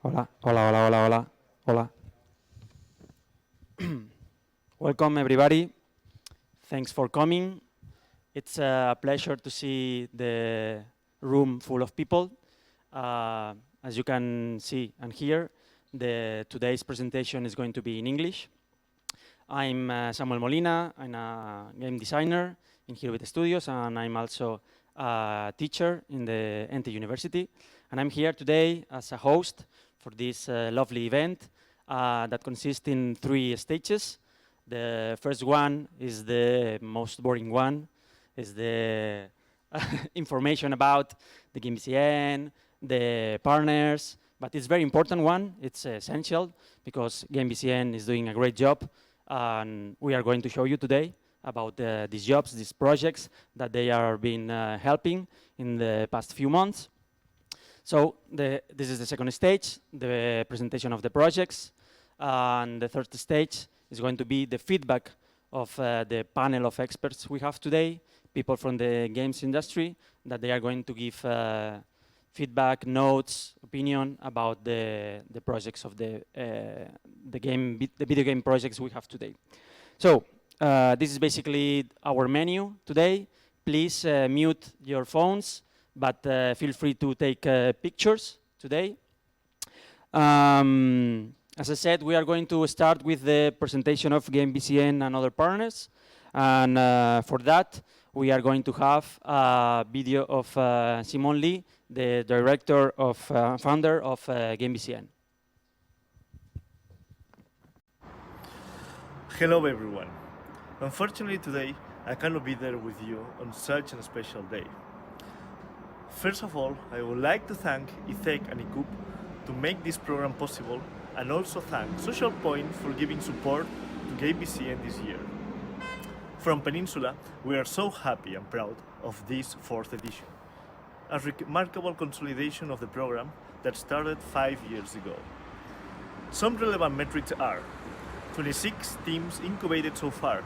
Hola, hola, hola, hola, hola, hola. Welcome everybody. Thanks for coming. It's a pleasure to see the room full of people. As you can see and hear, today's presentation is going to be in English. I'm Samuel Molina. I'm a game designer in Hirubit Studios, and I'm also a teacher in the NT University. And I'm here today as a host for this lovely event that consists in 3 stages. The first one is the most boring one, is the information about the GameBCN, the partners, but it's a very important one. It's essential because GameBCN is doing a great job, and we are going to show you today about these jobs, these projects that they are been helping in the past few months. So this is the second stage, the presentation of the projects. And the third stage is going to be the feedback of the panel of experts we have today, people from the games industry, that they are going to give feedback, notes, opinion about the projects of the video game projects we have today. So this is basically our menu today. Please mute your phones, but feel free to take pictures today. As I said, we are going to start with the presentation of GameBCN and other partners. And for that, we are going to have a video of Simon Lee, the director of founder of GameBCN. Hello everyone. Unfortunately today I cannot be there with you on such a special day. First of all, I would like to thank ITEC and ICUP to make this program possible, and also thank Social Point for giving support to GameBCN this year. From Peninsula, we are so happy and proud of this 4th edition, a remarkable consolidation of the program that started 5 years ago. Some relevant metrics are 26 teams incubated so far,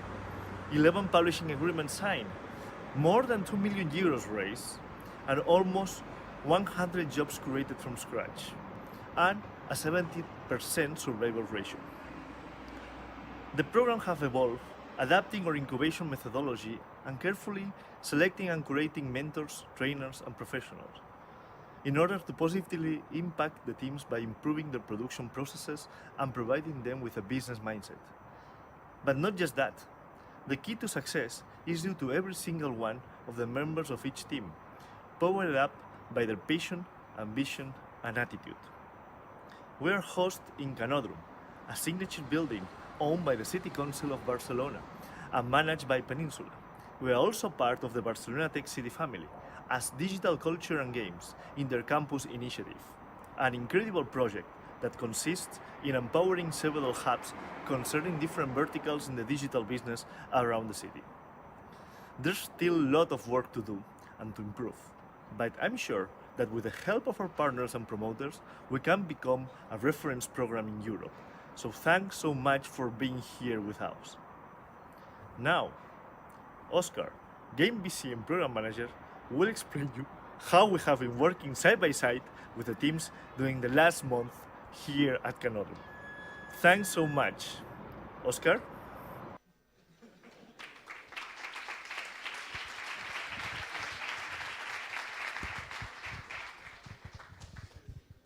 11 publishing agreements signed, more than 2 million euros raised, and almost 100 jobs created from scratch, and a 70% survival ratio. The program has evolved, adapting our incubation methodology and carefully selecting and curating mentors, trainers, and professionals in order to positively impact the teams by improving their production processes and providing them with a business mindset. But not just that. The key to success is due to every single one of the members of each team, powered up by their passion, ambition, and attitude. We are host in Canodrum, a signature building owned by the City Council of Barcelona and managed by Peninsula. We are also part of the Barcelona Tech City family as Digital Culture and Games Intercampus Initiative, an incredible project that consists in empowering several hubs concerning different verticals in the digital business around the city. There's still a lot of work to do and to improve, but I'm sure that with the help of our partners and promoters, we can become a reference program in Europe. So thanks so much for being here with us. Now, Oscar, GameBCN Program Manager, will explain you how we have been working side by side with the teams during the last month here at Canodrum. Thanks so much. Oscar?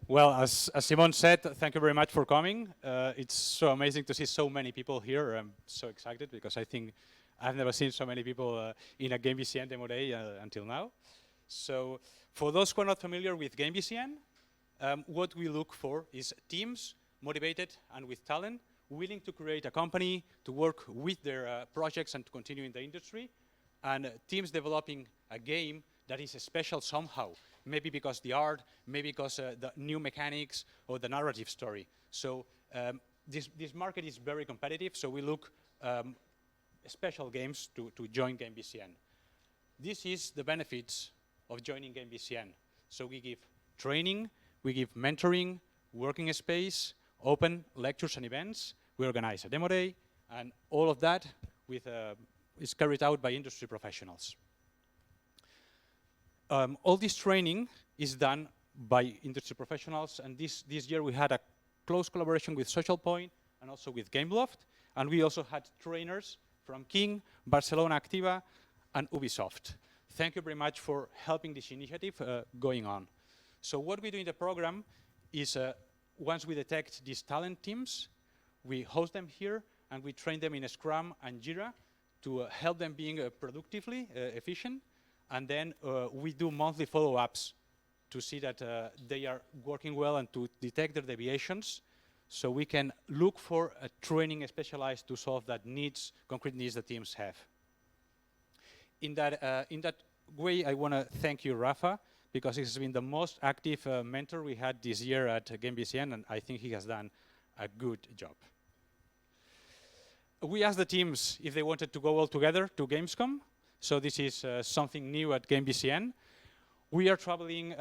Well, as Simon said, thank you very much for coming. It's so amazing to see so many people here. I'm so excited because I think I've never seen so many people in a GameBCN demo day until now. So for those who are not familiar with GameBCN, what we look for is teams motivated and with talent, willing to create a company, to work with their projects and to continue in the industry, and teams developing a game that is special somehow, maybe because the art, maybe because the new mechanics or the narrative story. So this market is very competitive, so we look special games to join GameBCN. This is the benefits of joining GameBCN. So we give training, we give mentoring, working space, open lectures and events. We organize a demo day, and all of that is carried out by industry professionals. All this training is done by industry professionals. And this year we had a close collaboration with Social Point and also with Gameloft. And we also had trainers from King, Barcelona Activa, and Ubisoft. Thank you very much for helping this initiative going on. So what we do in the program is once we detect these talent teams, we host them here and we train them in Scrum and Jira to help them being productively efficient. And then we do monthly follow-ups to see that they are working well and to detect their deviations, so we can look for a training specialized to solve that concrete needs the teams have. In that way, I want to thank you, Rafa, because he has been the most active mentor we had this year at GameBCN, and I think he has done a good job. We asked the teams if they wanted to go all together to Gamescom, so this is something new at GameBCN. We are traveling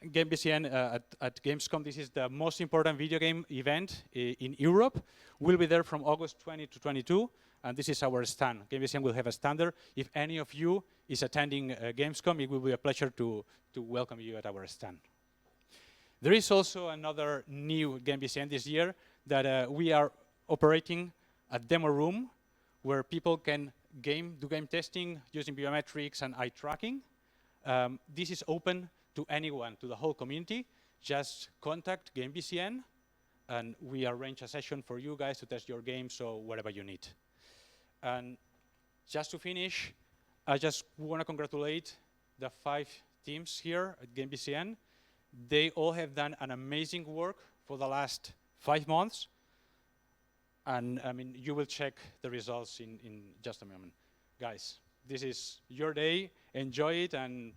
GameBCN at Gamescom. This is the most important video game event in Europe. We'll be there from August 20 to 22, and this is our stand. GameBCN will have a stand there. If any of you is attending Gamescom, it will be a pleasure to welcome you at our stand. There is also another new GameBCN this year that we are operating a demo room where people can do game testing using biometrics and eye tracking. This is open to anyone, to the whole community. Just contact GameBCN, and we arrange a session for you guys to test your games or whatever you need. And just to finish, I just want to congratulate the 5 teams here at GameBCN. They all have done an amazing work for the last 5 months. And I mean, you will check the results in just a moment. Guys, this is your day. Enjoy it and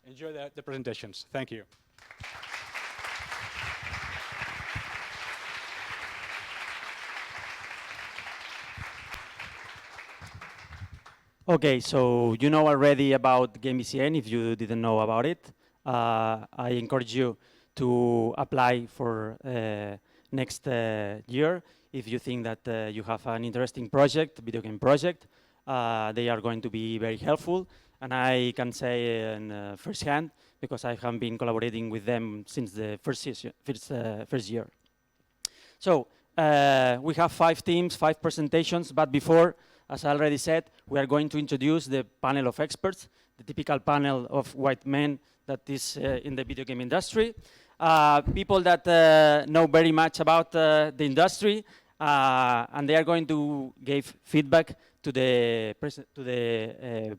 enjoy the presentations. Thank you. Okay, so you know already about GameBCN if you didn't know about it. I encourage you to apply for next year if you think that you have an interesting project, video game project. They are going to be very helpful, and I can say in first hand because I have been collaborating with them since the first year. So we have 5 teams, 5 presentations, but before, as I already said, we are going to introduce the panel of experts, the typical panel of white men that is in the video game industry. People that know very much about the industry, and they are going to give feedback to the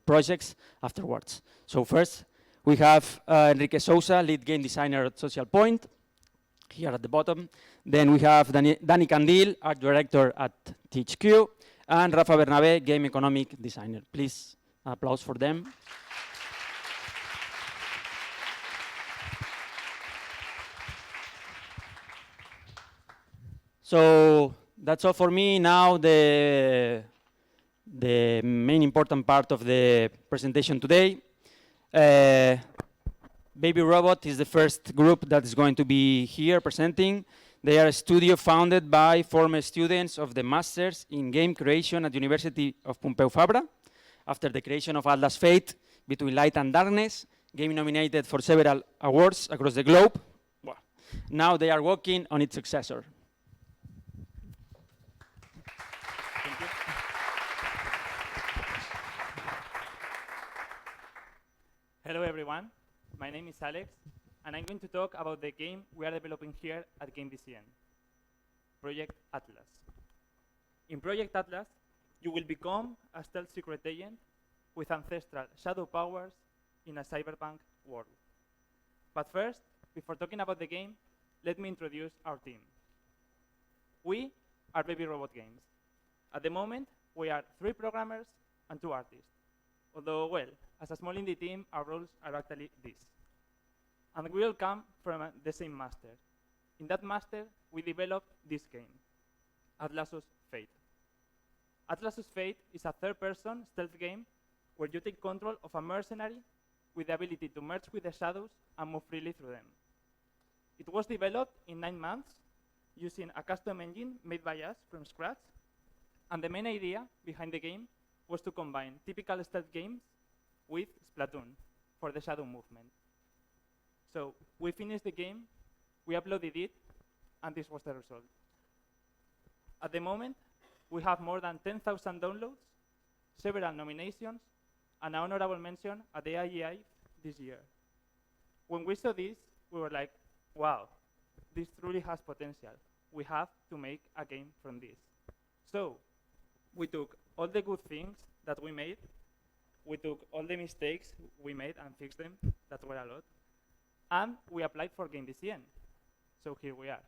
projects afterwards. So first, we have Enrique Sousa, lead game designer at Social Point, here at the bottom. Then we have Dani Candil, art director at THQ, and Rafa Bernabé, game economic designer. Please, applause for them. So that's all for me. Now the main important part of the presentation today. Baby Robot is the first group that is going to be here presenting. They are a studio founded by former students of the Masters in Game Creation at the University of Pompeu Fabra. After the creation of Atlas Fate, Between Light and Darkness, game nominated for several awards across the globe. Well, now they are working on its successor. Thank you. Hello everyone, my name is Alex, and I'm going to talk about the game we are developing here at GameBCN, Project Atlas. In Project Atlas, you will become a stealth secret agent with ancestral shadow powers in a cyberpunk world. But first, before talking about the game, let me introduce our team. We are Baby Robot Games. At the moment, we are 3 programmers and 2 artists. Although, well, as a small indie team, our roles are actually this. And we all come from the same master. In that master, we developed this game, Atlasus Fate. Atlasus Fate is a third-person stealth game where you take control of a mercenary with the ability to merge with the shadows and move freely through them. It was developed in 9 months using a custom engine made by us from scratch, and the main idea behind the game was to combine typical stealth games with Splatoon for the shadow movement. So we finished the game, we uploaded it, and this was the result. At the moment, we have more than 10,000 downloads, several nominations, and an honorable mention at the IEI this year. When we saw this, we were like, wow, this truly has potential. We have to make a game from this. So we took all the good things that we made, we took all the mistakes we made and fixed them, that were a lot, and we applied for GameBCN. So here we are.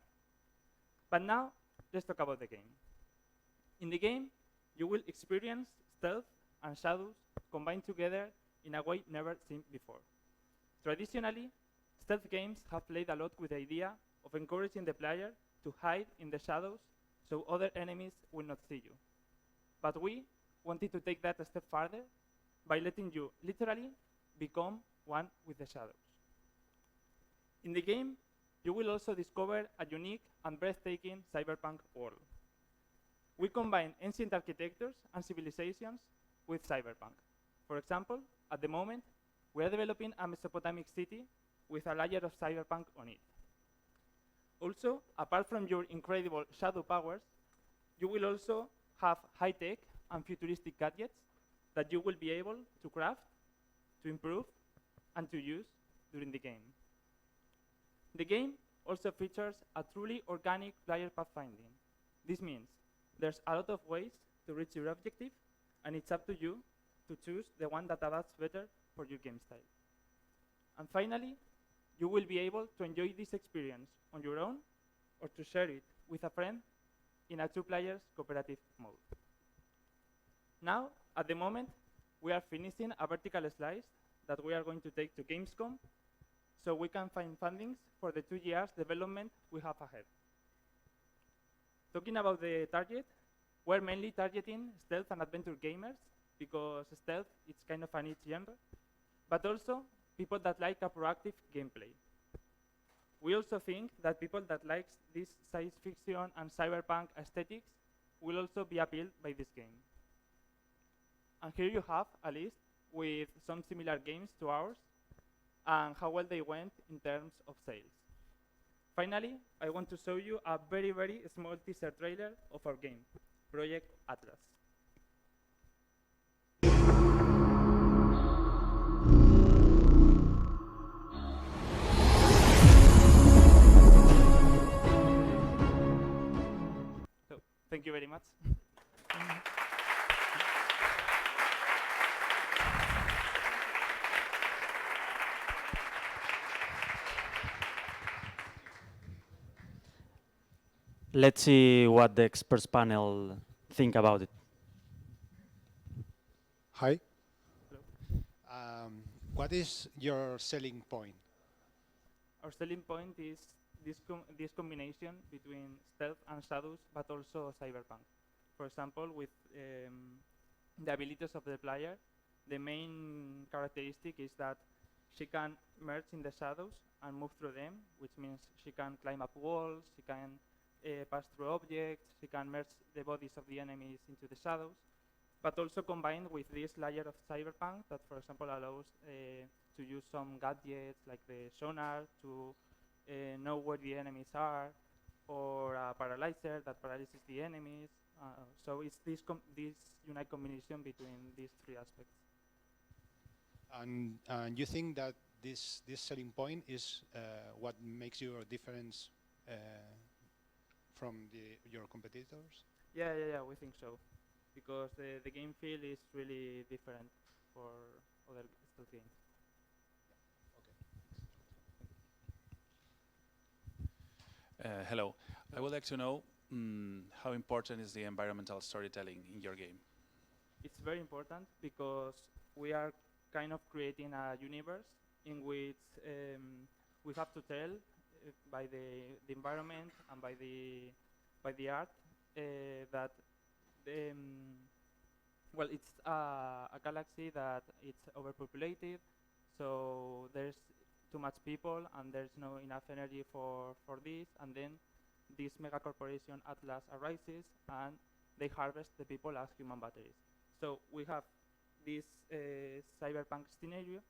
But now, let's talk about the game. In the game, you will experience stealth and shadows combined together in a way never seen before. Traditionally, stealth games have played a lot with the idea of encouraging the player to hide in the shadows so other enemies will not see you. But we wanted to take that a step further by letting you literally become one with the shadows. In the game, you will also discover a unique and breathtaking cyberpunk world. We combine ancient architectures and civilizations with cyberpunk. For example, at the moment, we are developing a Mesopotamic city with a layer of cyberpunk on it. Also, apart from your incredible shadow powers, you will also have high-tech and futuristic gadgets that you will be able to craft, to improve, and to use during the game. The game also features a truly organic player pathfinding. This means there's a lot of ways to reach your objective, and it's up to you to choose the one that adapts better for your game style. And finally, you will be able to enjoy this experience on your own or to share it with a friend in a two-players cooperative mode. Now, at the moment, we are finishing a vertical slice that we are going to take to Gamescom so we can find fundings for the 2 years development we have ahead. Talking about the target, we're mainly targeting stealth and adventure gamers because stealth is kind of a niche genre, but also people that like a proactive gameplay. We also think that people that like this science fiction and cyberpunk aesthetics will also be appealed by this game. And here you have a list with some similar games to ours and how well they went in terms of sales. Finally, I want to show you a very, very small teaser trailer of our game, Project Atlas. So, thank you very much. Let's see what the experts panel think about it. Hi. Hello. What is your selling point? Our selling point is this combination between stealth and shadows, but also cyberpunk. For example, with the abilities of the player, the main characteristic is that she can merge in the shadows and move through them, which means she can climb up walls, she can pass through objects, she can merge the bodies of the enemies into the shadows, but also combined with this layer of cyberpunk that, for example, allows to use some gadgets like the sonar to know where the enemies are, or a paralyzer that paralyzes the enemies. So it's this unique combination between these three aspects. And you think that this selling point is what makes your difference from your competitors? Yeah, we think so. Because the game feel is really different for other stealth games. Hello. I would like to know how important is the environmental storytelling in your game? It's very important because we are kind of creating a universe in which we have to tell by the environment and by the art that well, it's a galaxy that it's overpopulated, so there's too much people and there's no enough energy for this, and then this mega corporation Atlas arises and they harvest the people as human batteries. So we have this cyberpunk scenario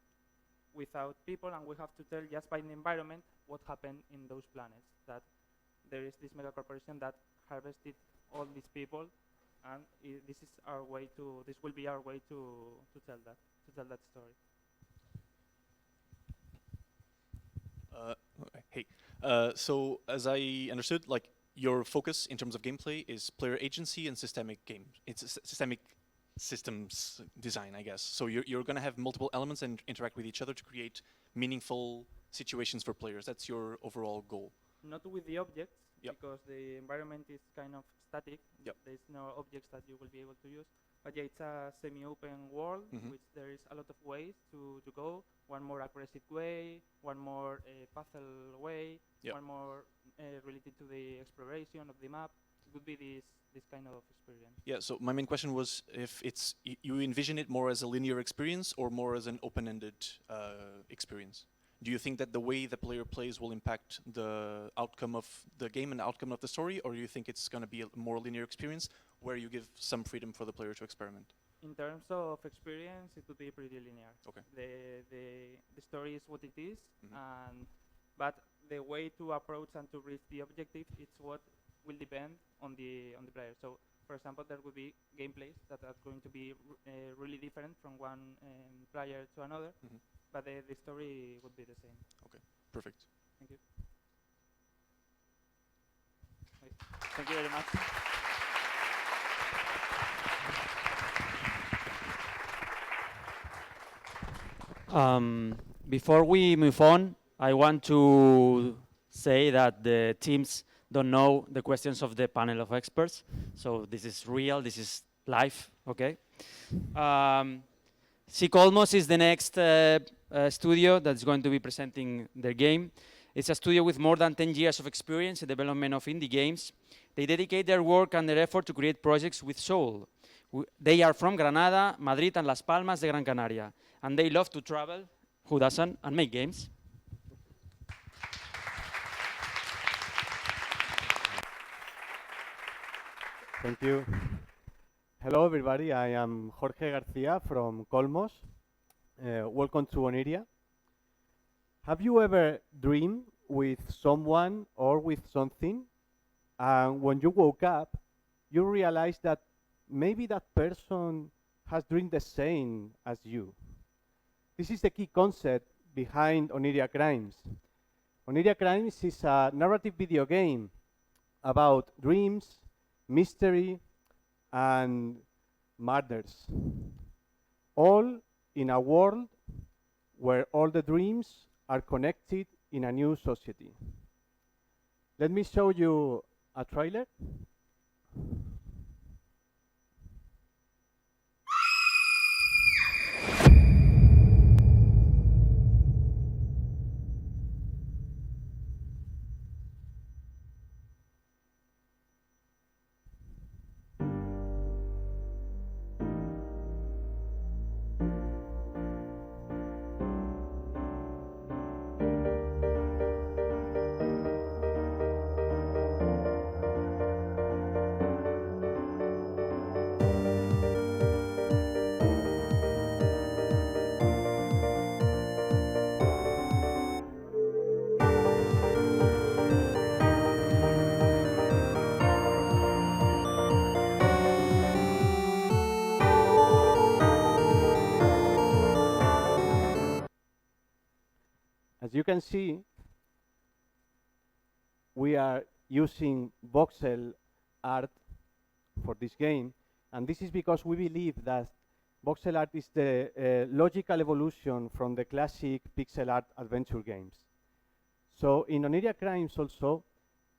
without people, and we have to tell just by the environment what happened in those planets. That there is this mega corporation that harvested all these people, and this is our way to. This will be our way to tell that story. Hey, so as I understood, like your focus in terms of gameplay is player agency and systemic game. It's systemic systems design, I guess. So you're going to have multiple elements and interact with each other to create meaningful situations for players. That's your overall goal. Not with the objects, Yep. because the environment is kind of static. Yep. There's no objects that you will be able to use. But yeah, it's a semi-open world, Mhm. which there is a lot of ways to go. One more aggressive way, one more puzzle way, Yep. one more related to the exploration of the map. It would be this kind of experience. Yeah, so my main question was if it's you envision it more as a linear experience or more as an open-ended experience. Do you think that the way the player plays will impact the outcome of the game and the outcome of the story, or do you think it's going to be a more linear experience where you give some freedom for the player to experiment? In terms of experience, it would be pretty linear. Okay. The story is what it is, Mhm. and but the way to approach and to reach the objective, it's what will depend on the player. So, for example, there will be gameplays that are going to be really different from one player to another, Mhm. but the story would be the same. Perfect. Thank you. Wait. Thank you very much. Before we move on, I want to say that the teams don't know the questions of the panel of experts. So this is real, this is live, okay? Colmos is the next studio that's going to be presenting their game. It's a studio with more than 10 years of experience in development of indie games. They dedicate their work and their effort to create projects with soul. They are from Granada, Madrid, and Las Palmas de Gran Canaria. And they love to travel, who doesn't, and make games. Thank you. Hello, everybody. I am Jorge Garcia from Colmos. Welcome to Oniria. Have you ever dreamed with someone or with something, and when you woke up, you realized that maybe that person has dreamed the same as you? This is the key concept behind Oniria Crimes. Oniria Crimes is a narrative video game about dreams, mystery, and murders, all in a world where all the dreams are connected in a new society. Let me show you a trailer. As you can see, we are using voxel art for this game, and this is because we believe that voxel art is the logical evolution from the classic pixel art adventure games. So in Oniria Crimes also,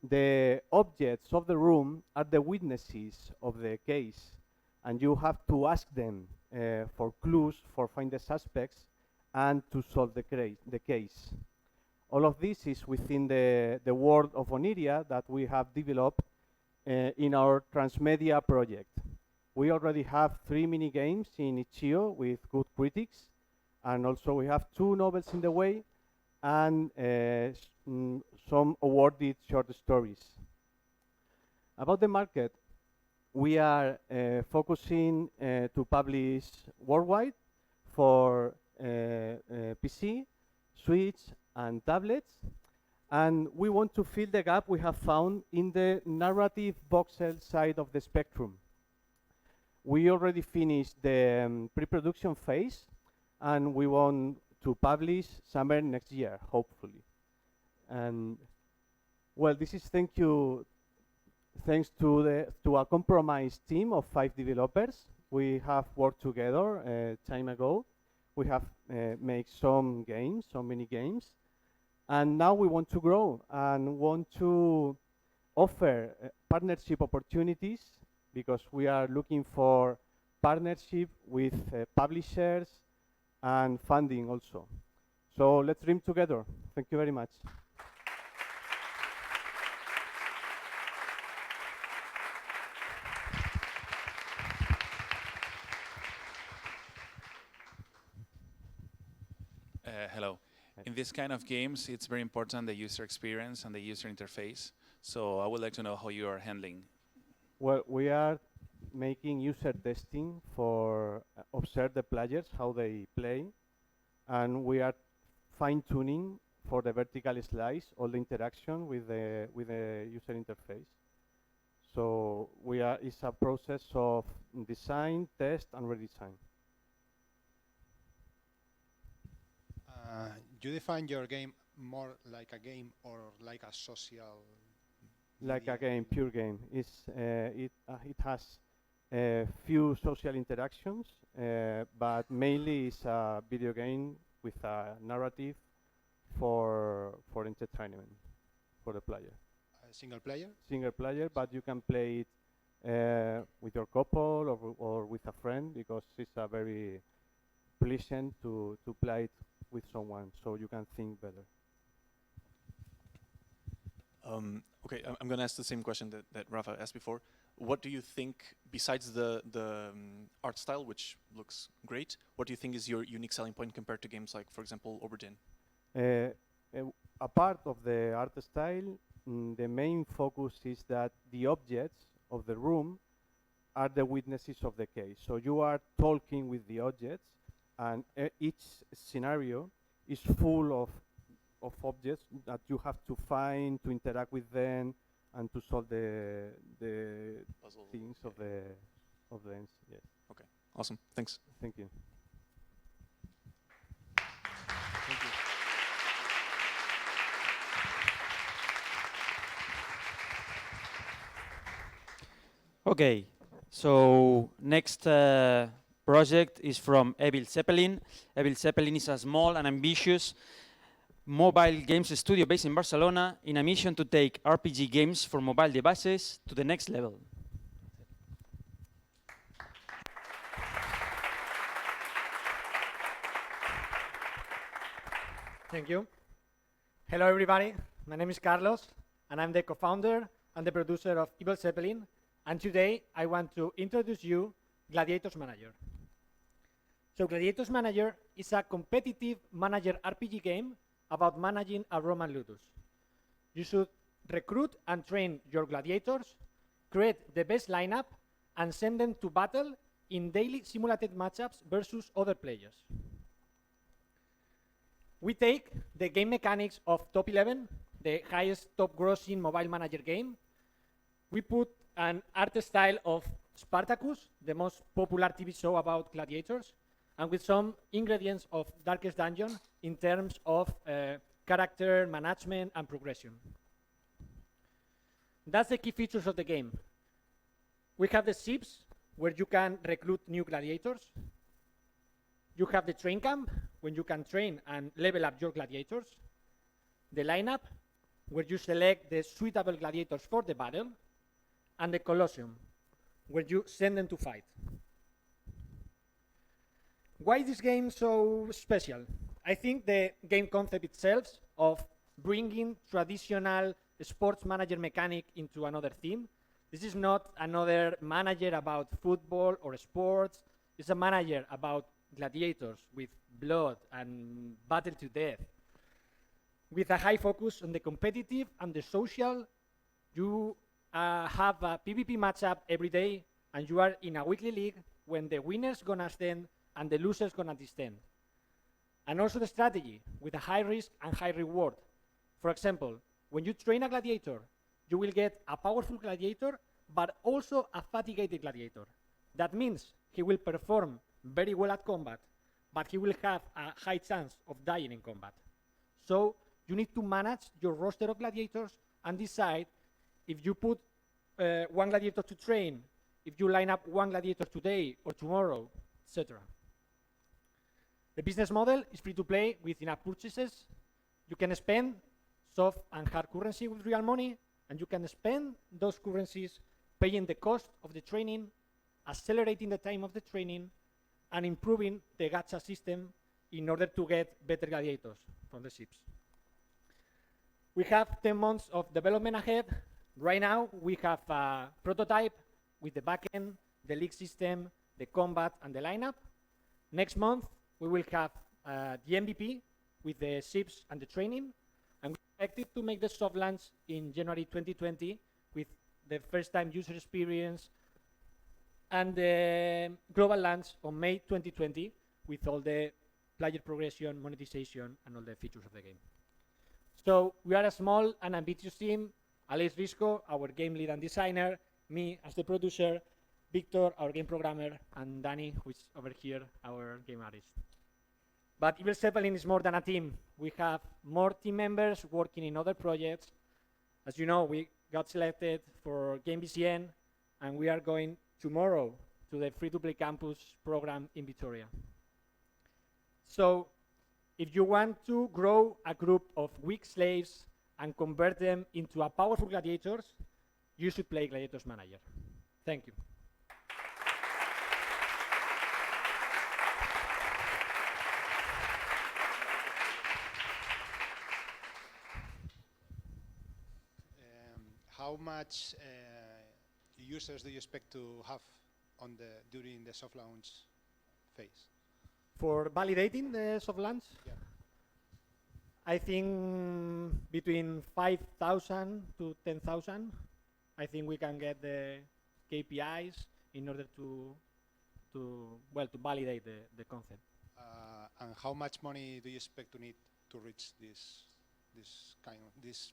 the objects of the room are the witnesses of the case, and you have to ask them for clues, for find the suspects, and to solve the case. All of this is within the world of Oniria that we have developed in our transmedia project. We already have 3 mini games in Itch.io with good critics, and also we have 2 novels in the way, and some awarded short stories. About the market, we are focusing to publish worldwide for PC, Switch, and tablets. And we want to fill the gap we have found in the narrative voxel side of the spectrum. We already finished the pre-production phase, and we want to publish summer next year, hopefully. And well, this is thanks to a compromised team of 5 developers. We have worked together time ago. We have made some games, so many games. And now we want to grow and want to offer partnership opportunities, because we are looking for partnership with publishers and funding also. So let's dream together. Thank you very much. Hello. In this kind of games, it's very important the user experience and the user interface. So I would like to know how you are handling. Well, we are making user testing for observe the players, how they play, and we are fine-tuning for the vertical slice, all the interaction with the user interface. So it's a process of design, test, and redesign. You define your game more like a game or like a social? Like a game, pure game. It has a few social interactions, but mainly it's a video game with a narrative for entertainment for the player. Single player? Single player, but you can play it with your couple or with a friend, because it's a very pleasant to play it with someone, so you can think better. Okay, I'm going to ask the same question that Rafa asked before. What do you think, besides the art style, which looks great, what do you think is your unique selling point compared to games like, for example, Oberdin? A part of the art style, the main focus is that the objects of the room are the witnesses of the case. So you are talking with the objects, and each scenario is full of objects that you have to find, to interact with them, and to solve the Puzzle things of the ends. Yes. Okay, awesome. Thanks. Thank you. Thank you. Okay, so next project is from Evil Zeppelin. Evil Zeppelin is a small and ambitious mobile games studio based in Barcelona in a mission to take RPG games for mobile devices to the next level. Thank you. Hello, everybody. My name is Carlos, and I'm the co-founder and the producer of Evil Zeppelin. And today, I want to introduce you Gladiators Manager. So Gladiators Manager is a competitive manager RPG game about managing a Roman ludus. You should recruit and train your gladiators, create the best lineup, and send them to battle in daily simulated matchups versus other players. We take the game mechanics of Top 11, the highest top-grossing mobile manager game. We put an art style of Spartacus, the most popular TV show about gladiators, and with some ingredients of Darkest Dungeon in terms of character management and progression. That's the key features of the game. We have the ships, where you can recruit new gladiators. You have the train camp, when you can train and level up your gladiators. The lineup, where you select the suitable gladiators for the battle. And the Colosseum, where you send them to fight. Why is this game so special? I think the game concept itself of bringing traditional sports manager mechanic into another theme. This is not another manager about football or sports. It's a manager about gladiators with blood and battle to death. With a high focus on the competitive and the social, you have a PvP matchup every day, and you are in a weekly league when the winners gonna stand and the losers gonna descend. And also the strategy with a high risk and high reward. For example, when you train a gladiator, you will get a powerful gladiator, but also a fatigued gladiator. That means he will perform very well at combat, but he will have a high chance of dying in combat. So you need to manage your roster of gladiators and decide if you put one gladiator to train, if you line up one gladiator today or tomorrow, etc. The business model is free to play with in-app purchases. You can spend soft and hard currency with real money, and you can spend those currencies paying the cost of the training, accelerating the time of the training, and improving the gacha system in order to get better gladiators from the ships. We have 10 months of development ahead. Right now, we have a prototype with the backend, the league system, the combat, and the lineup. Next month, we will have the MVP with the ships and the training. And we expect to make the soft launch in January 2020 with the first time user experience, and the global launch on May 2020 with all the player progression, monetization, and all the features of the game. So we are a small and ambitious team. Alex Risco, our game lead and designer, me as the producer, Victor, our game programmer, and Danny, who is over here, our game artist. But Evil Zeppelin is more than a team. We have more team members working in other projects. As you know, we got selected for GameBCN, and we are going tomorrow to the free-to-play campus program in Victoria. So if you want to grow a group of weak slaves and convert them into a powerful gladiators, you should play Gladiators Manager. Thank you. How much users do you expect to have on during the soft launch phase? For validating the soft launch, Yeah. I think between 5,000 to 10,000. I think we can get the KPIs in order to validate the concept. And how much money do you expect to need to reach this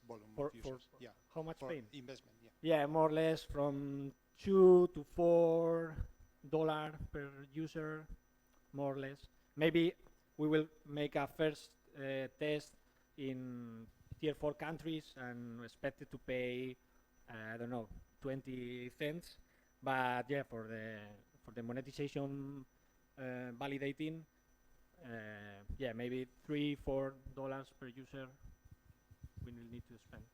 volume of users? Yeah. How much For paying? investment? Yeah. Yeah, more or less from $2 to $4 per user, more or less. Maybe we will make a first test in tier 4 countries and expected to pay, I don't know, 20 cents. But yeah, for the monetization validating, yeah, maybe $3-4 per user we will need to spend.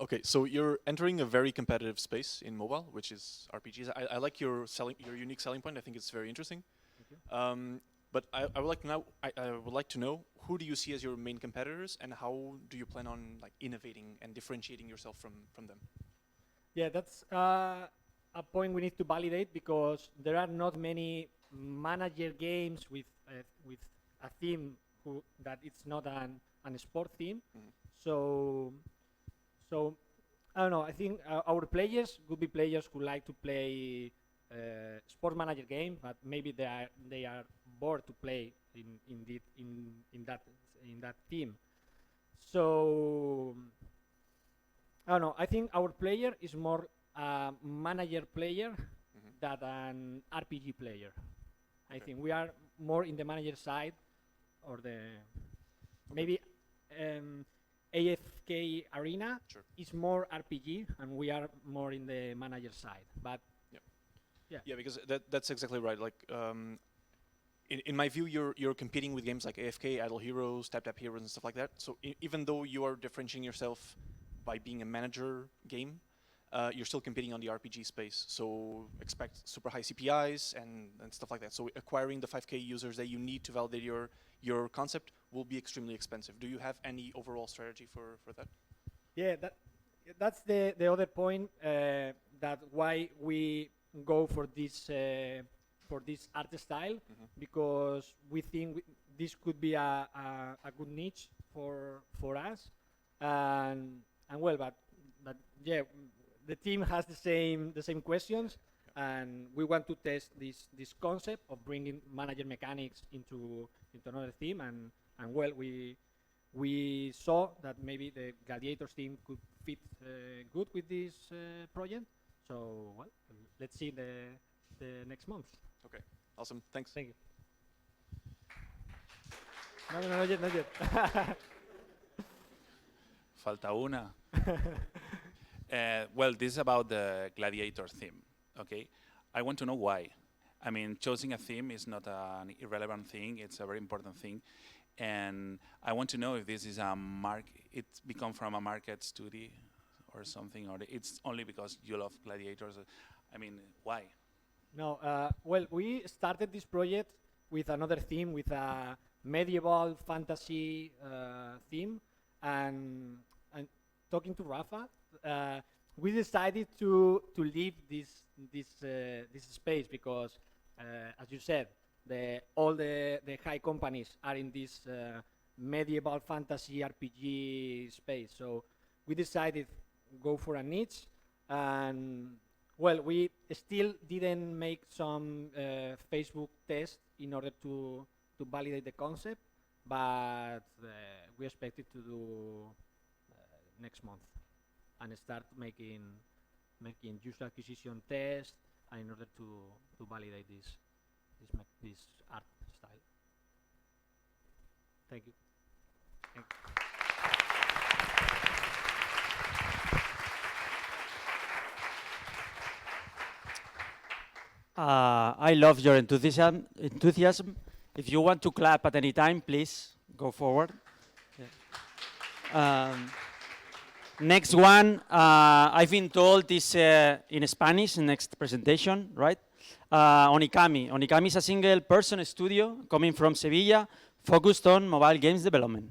Okay, so you're entering a very competitive space in mobile, which is RPGs. I like your unique selling point. I think it's very interesting. Thank you. But I would like to know, who do you see as your main competitors, and how do you plan on innovating and differentiating yourself from them? Yeah, that's a point we need to validate, because there are not many manager games with a theme that it's not an sport theme. Mm-hmm. So I don't know. I think our players would be players who like to play sport manager game, but maybe they are bored to play in that theme. So I don't know. I think our player is more a manager player than an RPG player. Okay. I think we are more in the manager side, or the maybe AFK Arena is more RPG, and we are more in the manager side. But yeah, because that's exactly right. Like in my view, you're competing with games like AFK, Idle Heroes, Tap Tap Heroes, and stuff like that. So even though you are differentiating yourself by being a manager game, you're still competing on the RPG space. So expect super high CPIs and stuff like that. So acquiring the 5K users that you need to validate your concept will be extremely expensive. Do you have any overall strategy for that? yeah, that's the other point, that why we go for this art style, because we think this could be a good niche for us, and well, but yeah, the team has the same questions, and we want to test this concept of bringing manager mechanics into another theme, and well, we saw that maybe the Gladiators team could fit good with this project. So well, let's see the next month. Okay, awesome. Thanks. Thank you. No, not yet, not yet. Falta una. Well, this is about the Gladiator theme, okay? I want to know why. I mean, choosing a theme is not an irrelevant thing, it's a very important thing. And I want to know if this is it's become from a market study or something, or it's only because you love gladiators. I mean, why? No, well, we started this project with another theme, with a medieval fantasy theme, and talking to Rafa, we decided to leave this space because, as you said, all the high companies are in this medieval fantasy RPG space. So we decided go for a niche, and well, we still didn't make some Facebook test in order to validate the concept, but we expected to do next month and start making user acquisition tests in order to validate this art style. Thank you. Thank you. I love your enthusiasm. If you want to clap at any time, please go forward. Yeah. Next one, I've been told is in Spanish, next presentation, right? Onikami. Onikami is a single-person studio coming from Sevilla, focused on mobile games development.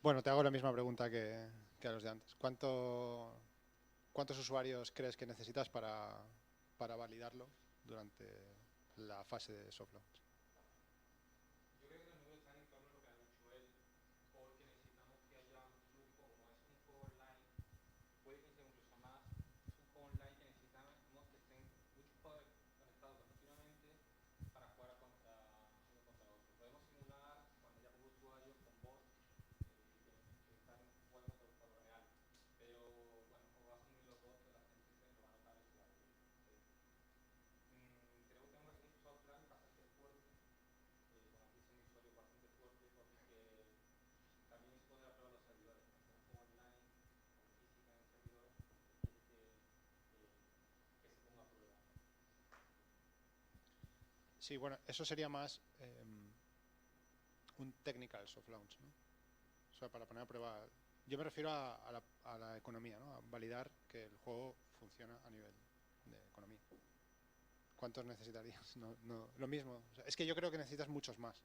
Bueno, te hago la misma pregunta que a los de antes. ¿Cuántos usuarios crees que necesitas para validarlo durante la fase de soft launch? Sí, bueno, eso sería más un technical soft launch, ¿no? O sea, para poner a prueba. Yo me refiero a la economía, ¿no? A validar que el juego funciona a nivel de economía. ¿Cuántos necesitarías? No, lo mismo. O sea, es que yo creo que necesitas muchos más.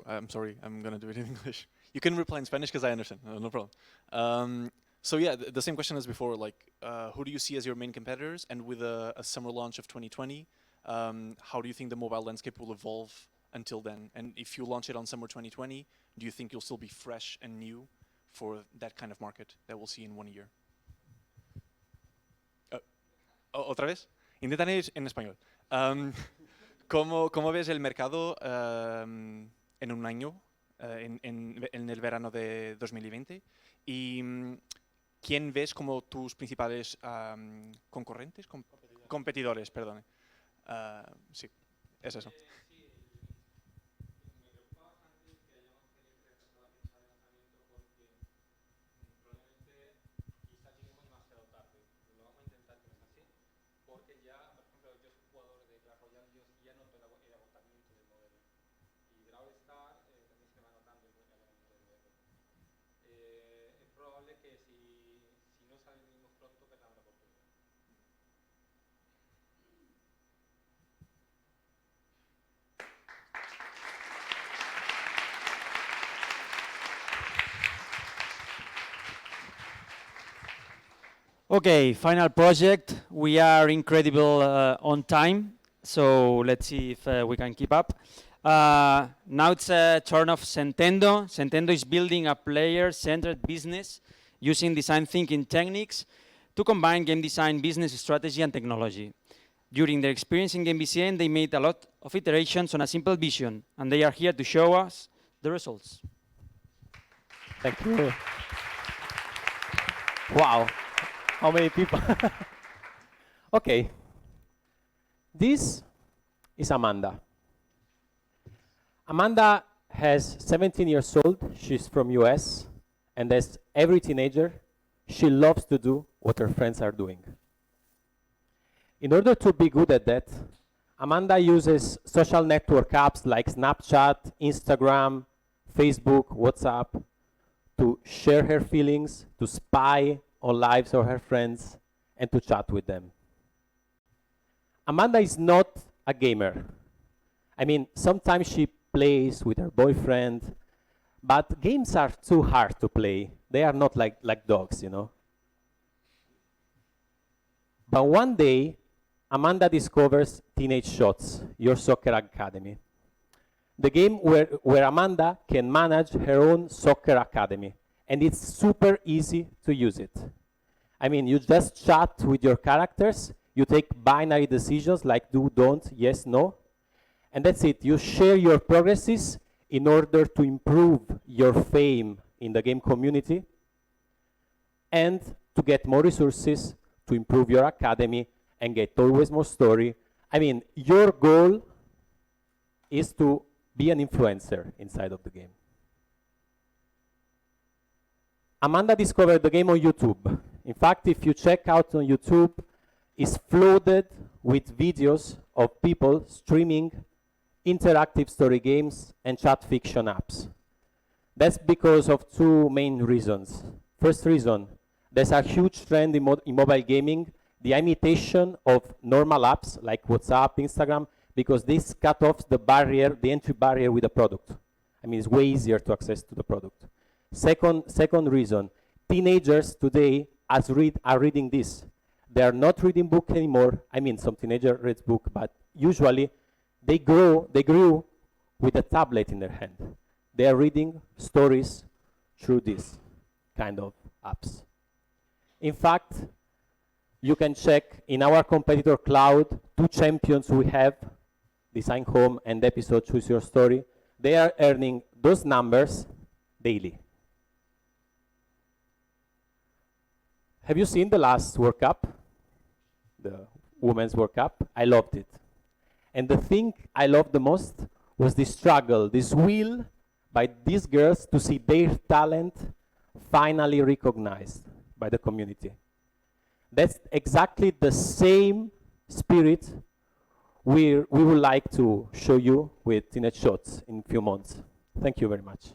I'm sorry, I'm going to do it in English. You can reply in Spanish because I understand, no problem. So yeah, the same question as before, like, who do you see as your main competitors? And with a summer launch of 2020, how do you think the mobile landscape will evolve until then? And if you launch it on summer 2020, do you think you'll still be fresh and new for that kind of market that we'll see in 1 year? ¿Otra vez? Intentaré en español. ¿Cómo ves el mercado en un año, en el verano de 2020? ¿Y quién ves como tus principales concurrentes? Competidores, perdón. Sí, es eso. Okay, final project. We are incredible on time, so let's see if we can keep up. Now it's a turn of Centendo. Centendo is building a player-centered business using design thinking techniques to combine game design, business strategy, and technology. During their experience in GameBCN, they made a lot of iterations on a simple vision, and they are here to show us the results. Thank you. Wow. How many people? Okay. This is Amanda. Amanda has 17 years old. She's from US. And as every teenager, she loves to do what her friends are doing. In order to be good at that, Amanda uses social network apps like Snapchat, Instagram, Facebook, WhatsApp to share her feelings, to spy on lives of her friends, and to chat with them. Amanda is not a gamer. I mean, sometimes she plays with her boyfriend, but games are too hard to play. They are not like dogs, you know. But one day, Amanda discovers Teenage Shots, Your Soccer Academy. The game where Amanda can manage her own soccer academy. And it's super easy to use it. I mean, you just chat with your characters, you take binary decisions like do, don't, yes, no, and that's it. You share your progresses in order to improve your fame in the game community and to get more resources to improve your academy and get always more story. I mean, your goal is to be an influencer inside of the game. Amanda discovered the game on YouTube. In fact, if you check out on YouTube, it's flooded with videos of people streaming interactive story games and chat fiction apps. That's because of two main reasons. First reason, there's a huge trend in mobile gaming, the imitation of normal apps like WhatsApp, Instagram, because this cut off the barrier, the entry barrier with the product. I mean, it's way easier to access to the product. Second reason, teenagers today are reading this. They are not reading book anymore. I mean, some teenager reads book, but usually they grew with a tablet in their hand. They are reading stories through this kind of apps. In fact, you can check in our competitor cloud, 2 champions we have, Design Home and Episode Choose Your Story. They are earning those numbers daily. Have you seen the last World Cup? The Women's World Cup? I loved it. And the thing I loved the most was this struggle, this will by these girls to see their talent finally recognized by the community. That's exactly the same spirit we would like to show you with Teenage Shots in a few months. Thank you very much.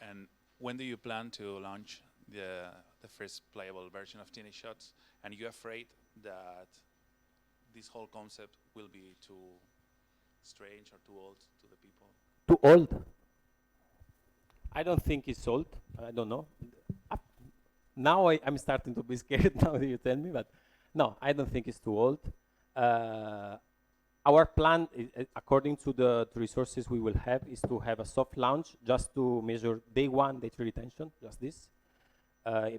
And when do you plan to launch the first playable version of Teenage Shots? And are you afraid that this whole concept will be too strange or too old to the people? Too old? I don't think it's old. I don't know. Now I'm starting to be scared now that you tell me, but no, I don't think it's too old. Our plan, according to the resources we will have, is to have a soft launch just to measure day 1, day 3 retention, just this,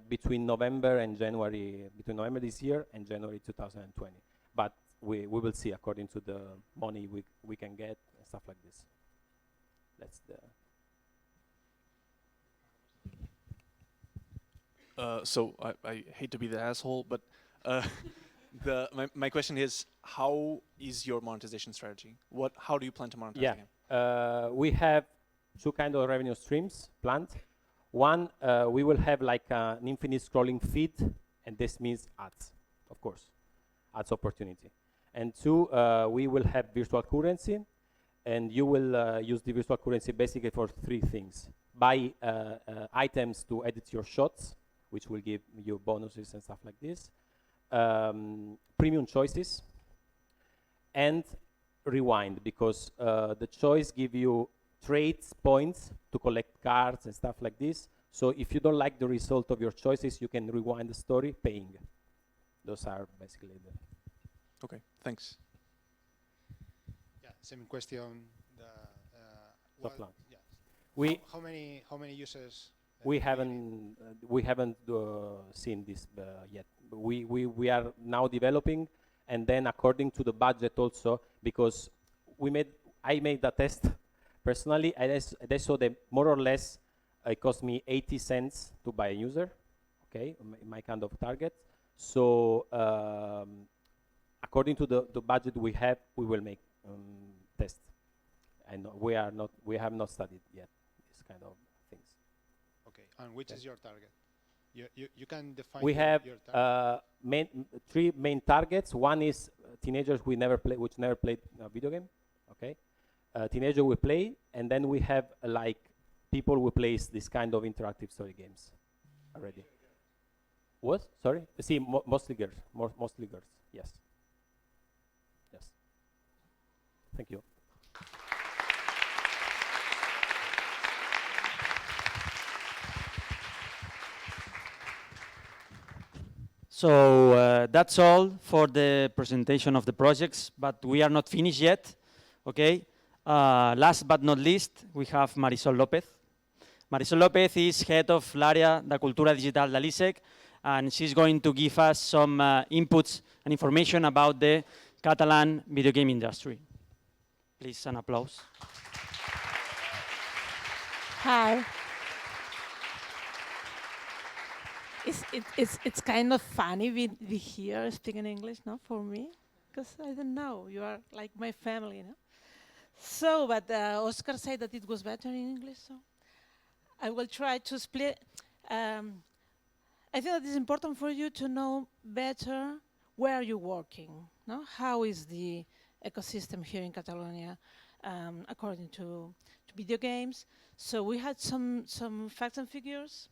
between November and January, between November this year and January 2020. But we will see according to the money we can get and stuff like this. That's the... So I hate to be the asshole, but my question is, how is your monetization strategy? How do you plan to monetize the game? We have 2 kind of revenue streams planned. One, we will have like an infinite scrolling feed, and this means ads, of course, ads opportunity. And 2, we will have virtual currency, and you will use the virtual currency basically for 3 things. Buy items to edit your shots, which will give you bonuses and stuff like this. Premium choices, and rewind, because the choice give you trades points to collect cards and stuff like this. So if you don't like the result of your choices, you can rewind the story paying. Those are basically the... Okay, thanks. Yeah, same question. Soft launch. Yeah. How many users? We haven't seen this yet. We are now developing, and then according to the budget also, because I made the test personally, and I saw that more or less it cost me 80 cents to buy a user, okay, my kind of target. So according to the budget we have, we will make tests, and we have not studied yet this kind of things. Okay, and which is your target? You can define. We have your target. 3 main targets. One is teenagers which never played a video game. Okay, teenager will play, and then we have like people who plays this kind of interactive story games already. What? Sorry? See, mostly girls. Mostly girls. Yes. Yes. Thank you. So that's all for the presentation of the projects, but we are not finished yet, okay? Last but not least, we have Marisol López. Marisol López is head of l'àrea de cultura digital de l'ISEC, and she's going to give us some inputs and information about the Catalan video game industry. Please, an applause. Hi. it's kind of funny we here speaking English, no, for me, because I don't know, you are like my family, no. So, but Oscar said that it was better in English, so I will try to split. I think that it's important for you to know better where you're working, no? How is the ecosystem here in Catalonia according to video games? So we had some facts and figures,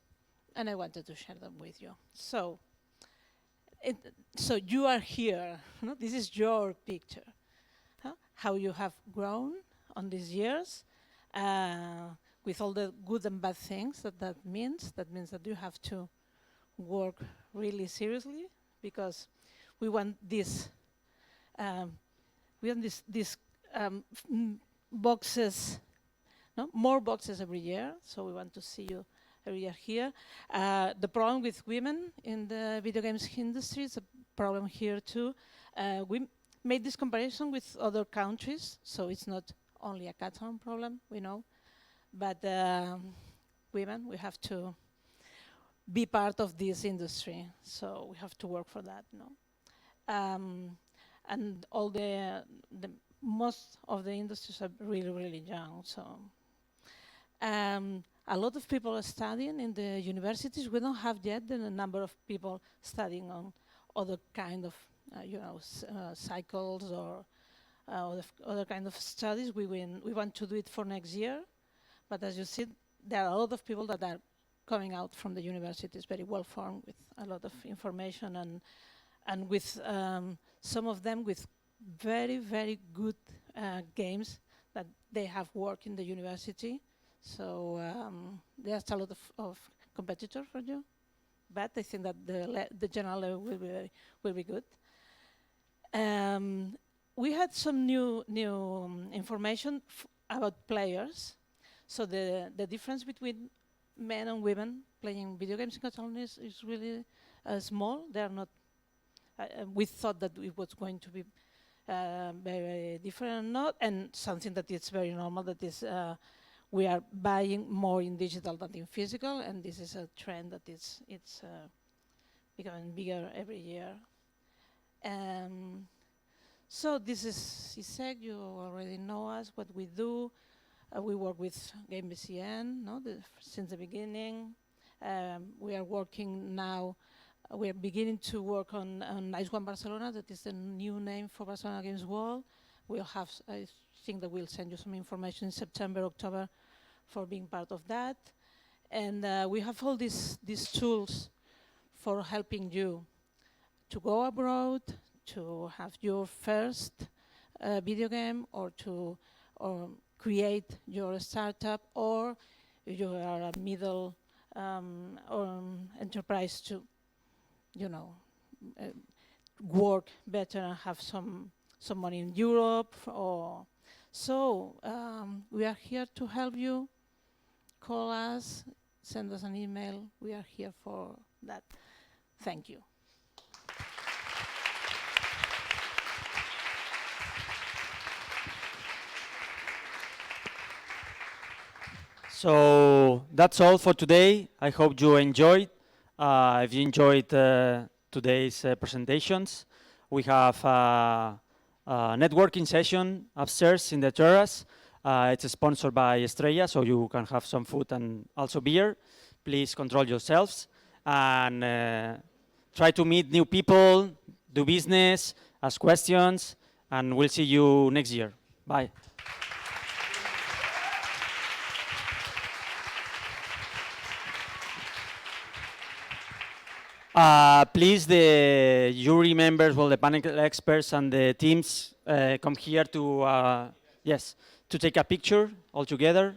and I wanted to share them with you. So, so you are here. No? This is your picture. Huh? How you have grown on these years, with all the good and bad things that means. That means that you have to work really seriously, because we want this boxes, no? More boxes every year, so we want to see you every year here. The problem with women in the video games industry is a problem here too. We made this comparison with other countries, so it's not only a Catalan problem, we know, but women, we have to be part of this industry, so we have to work for that, no? And all most of the industries are really, really young, so a lot of people are studying in the universities. We don't have yet the number of people studying on other kind of, cycles or other kind of studies. We want to do it for next year, but as you see, there are a lot of people that are coming out from the universities very well formed with a lot of information and with some of them with very, very good games that they have worked in the university. So there's a lot of competitor for you, but I think that the general level will be good. We had some new information about players. So the difference between men and women playing video games in Catalonia is really small. They are not. We thought that it was going to be very different, not, and something that is very normal. That is, we are buying more in digital than in physical, and this is a trend that it's becoming bigger every year. So this is ISEC. You already know us, what we do. We work with GameBCN, no, since the beginning. We are working now. We are beginning to work on Nice One Barcelona. That is the new name for Barcelona Games World. We'll have, I think that we'll send you some information in September, October, for being part of that. And we have all these tools for helping you to go abroad, to have your first video game, or to create your startup, or if you are a middle enterprise to, work better and have some money in Europe. Or so we are here to help you. Call us, send us an email. We are here for that. Thank you. So that's all for today. I hope you enjoyed. If you enjoyed today's presentations, we have a networking session upstairs in the terrace. It's sponsored by Estrella, so you can have some food and also beer. Please control yourselves and try to meet new people, do business, ask questions, and we'll see you next year. Bye. Please, the jury members, well, the panel experts and the teams come here to, to take a picture all together.